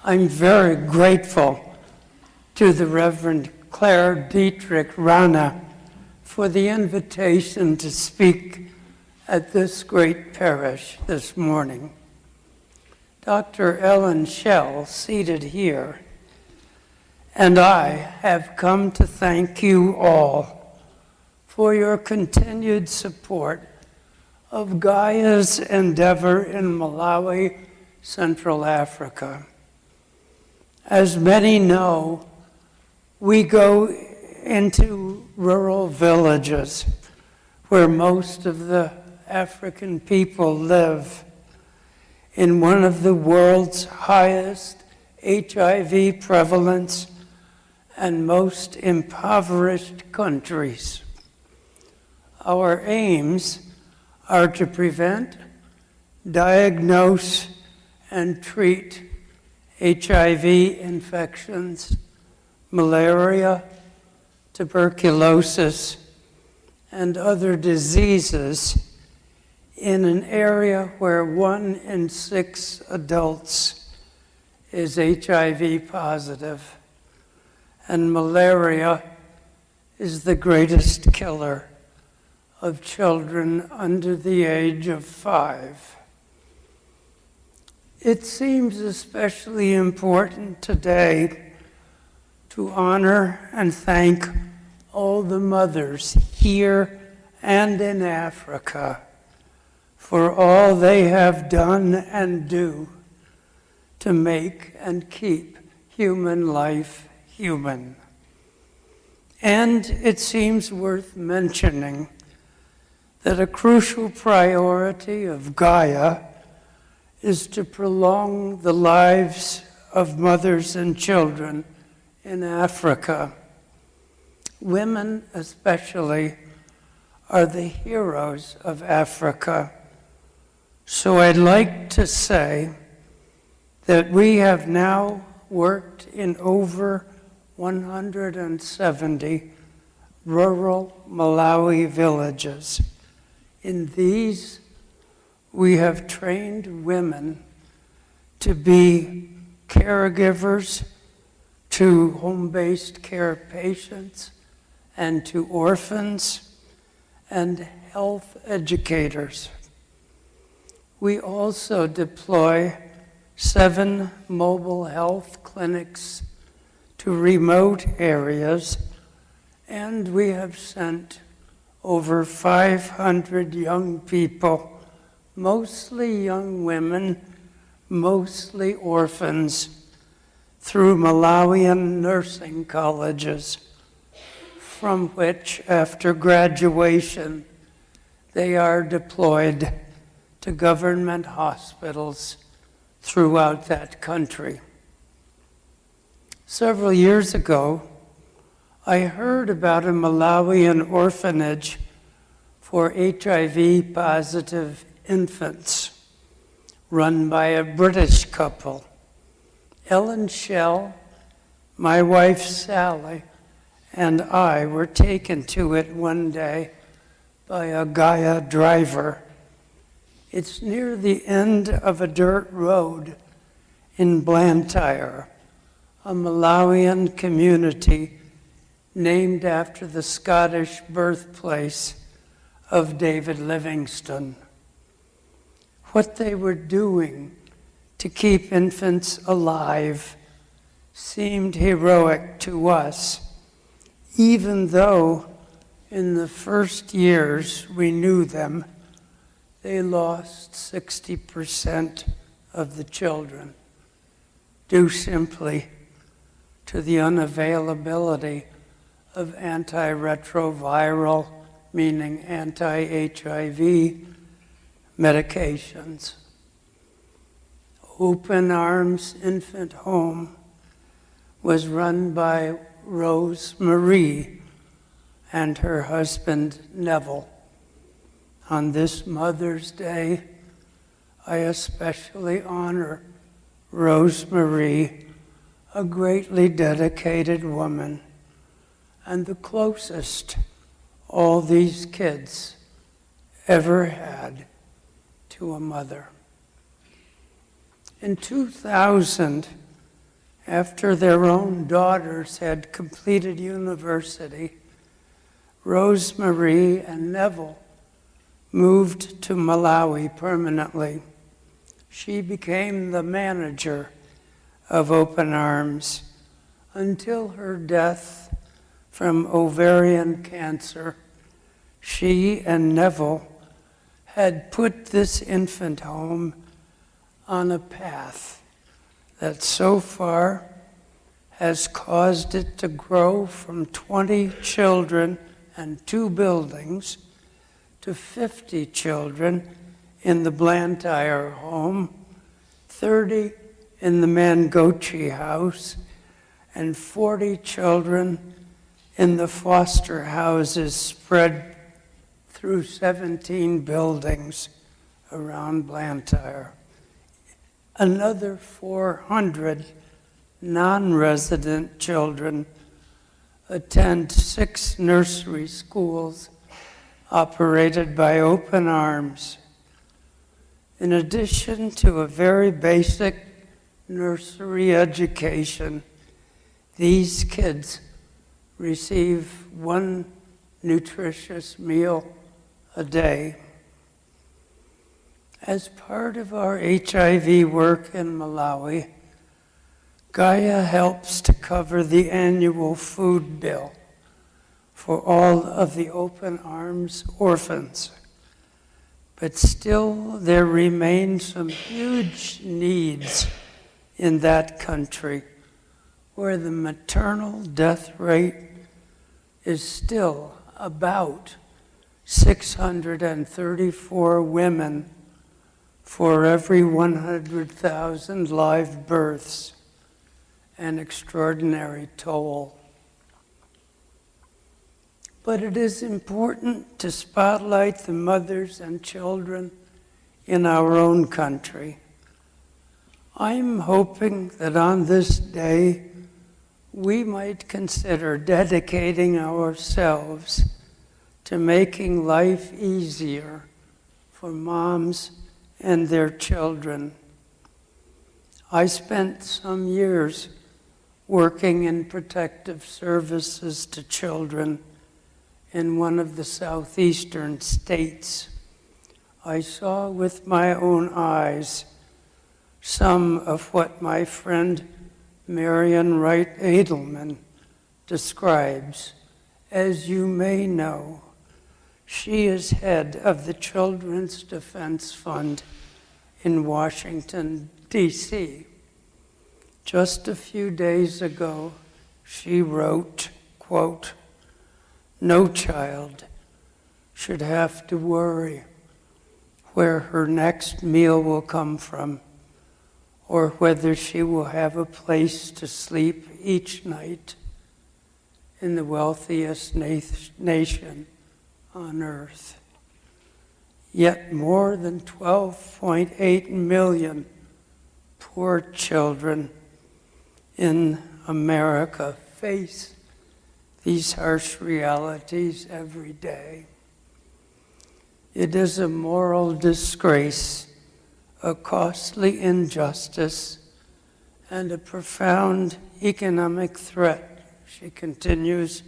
I'm very grateful to the Reverend Claire Dietrich Rana for the invitation to speak at this great parish this morning. Dr. Ellen Schell, seated here, and I have come to thank you all for your continued support of Gaia's endeavor in Malawi, Central Africa. As many know, we go into rural villages where most of the African people live in one of the world's highest HIV prevalence and most impoverished countries. Our aims are to prevent, diagnose, and treat HIV infections, malaria, tuberculosis, and other diseases in an area where 1 in 6 adults is HIV positive, and malaria is the greatest killer of children under the age of 5. It seems especially important today to honor and thank all the mothers here and in Africa for all they have done and do to make and keep human life human. And it seems worth mentioning that a crucial priority of Gaia is to prolong the lives of mothers and children in Africa. Women especially are the heroes of Africa. So I'd like to say that we have now worked in over 170 rural Malawi villages. In these, we have trained women to be caregivers to home-based care patients and to orphans and health educators. We also deploy 7 mobile health clinics to remote areas, and we have sent over 500 young people, mostly young women, mostly orphans, through Malawian nursing colleges, from which, after graduation, they are deployed to government hospitals throughout that country. Several years ago, I heard about a Malawian orphanage for HIV-positive infants run by a British couple. Ellen Schell, my wife Sally, and I were taken to it one day by a Gaia driver. It's near the end of a dirt road in Blantyre, a Malawian community named after the Scottish birthplace of David Livingstone. What they were doing to keep infants alive seemed heroic to us, even though in the first years we knew them, they lost 60% of the children, due simply to the unavailability of antiretroviral, meaning anti-HIV, medications. Open Arms Infant Home was run by Rose Marie and her husband Neville. On this Mother's Day, I especially honor Rose Marie, a greatly dedicated woman, and the closest all these kids ever had to a mother. In 2000, After their own daughters had completed university, Rosemary and Neville moved to Malawi permanently. She became the manager of Open Arms until her death from ovarian cancer. She and Neville had put this infant home on a path that so far has caused it to grow from 20 children and 2 buildings to 50 children in the Blantyre home, 30 in the Mangochi house, and 40 children in the foster houses spread through 17 buildings around Blantyre. Another 400 non-resident children attend 6 nursery schools operated by Open Arms. In addition to a very basic nursery education, these kids receive 1 nutritious meal a day. As part of our HIV work in Malawi, Gaia helps to cover the annual food bill for all of the Open Arms orphans. But still, there remain some huge needs in that country where the maternal death rate is still about 634 women for every 100,000 live births, an extraordinary toll. But it is important to spotlight the mothers and children in our own country. I'm hoping that on this day, we might consider dedicating ourselves to making life easier for moms and their children. I spent some years working in protective services to children in one of the southeastern states. I saw with my own eyes some of what my friend Marian Wright Edelman describes. As you may know, she is head of the Children's Defense Fund in Washington, D.C. Just a few days ago, she wrote, quote, "No child should have to worry where her next meal will come from or whether she will have a place to sleep each night in the wealthiest nation on earth." Yet more than 12.8 million poor children in America face these harsh realities every day. It is a moral disgrace, a costly injustice, and a profound economic threat, she continues,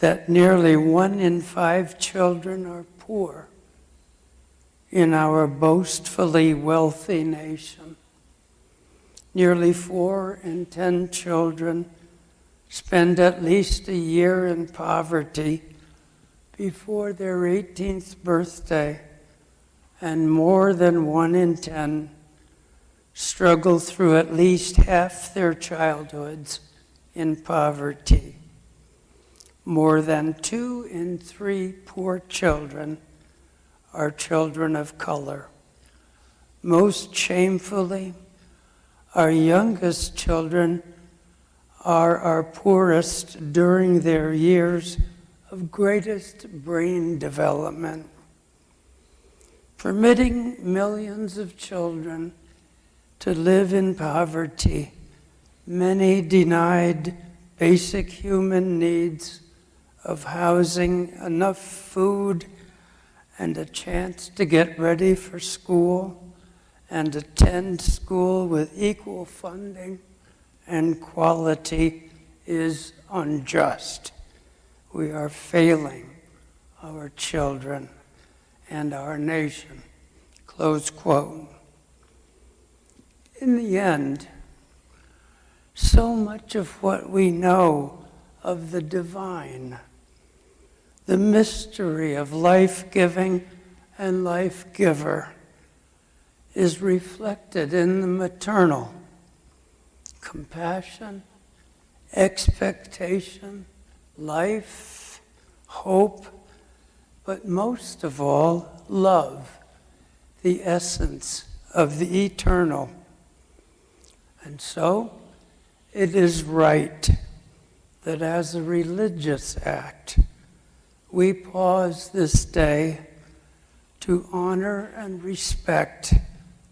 that nearly 1 in 5 children are poor in our boastfully wealthy nation. Nearly 4 in 10 children spend at least a year in poverty before their 18th birthday, and more than 1 in 10 struggle through at least half their childhoods in poverty. More than 2 in 3 poor children are children of color. Most shamefully, our youngest children are our poorest during their years of greatest brain development. Permitting millions of children to live in poverty, many denied basic human needs of housing, enough food, and a chance to get ready for school, and attend school with equal funding and quality is unjust. We are failing our children and our nation." Close quote. In the end, so much of what we know of the divine, the mystery of life-giving and life-giver, is reflected in the maternal compassion, expectation, life, hope, but most of all, love, the essence of the eternal. And so, it is right that as a religious act, we pause this day to honor and respect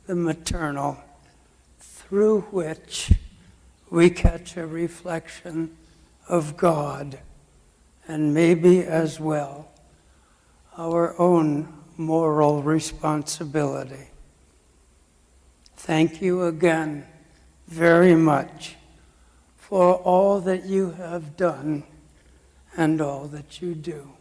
the maternal, through which we catch a reflection of God, and maybe as well our own moral responsibility. Thank you again very much for all that you have done and all that you do.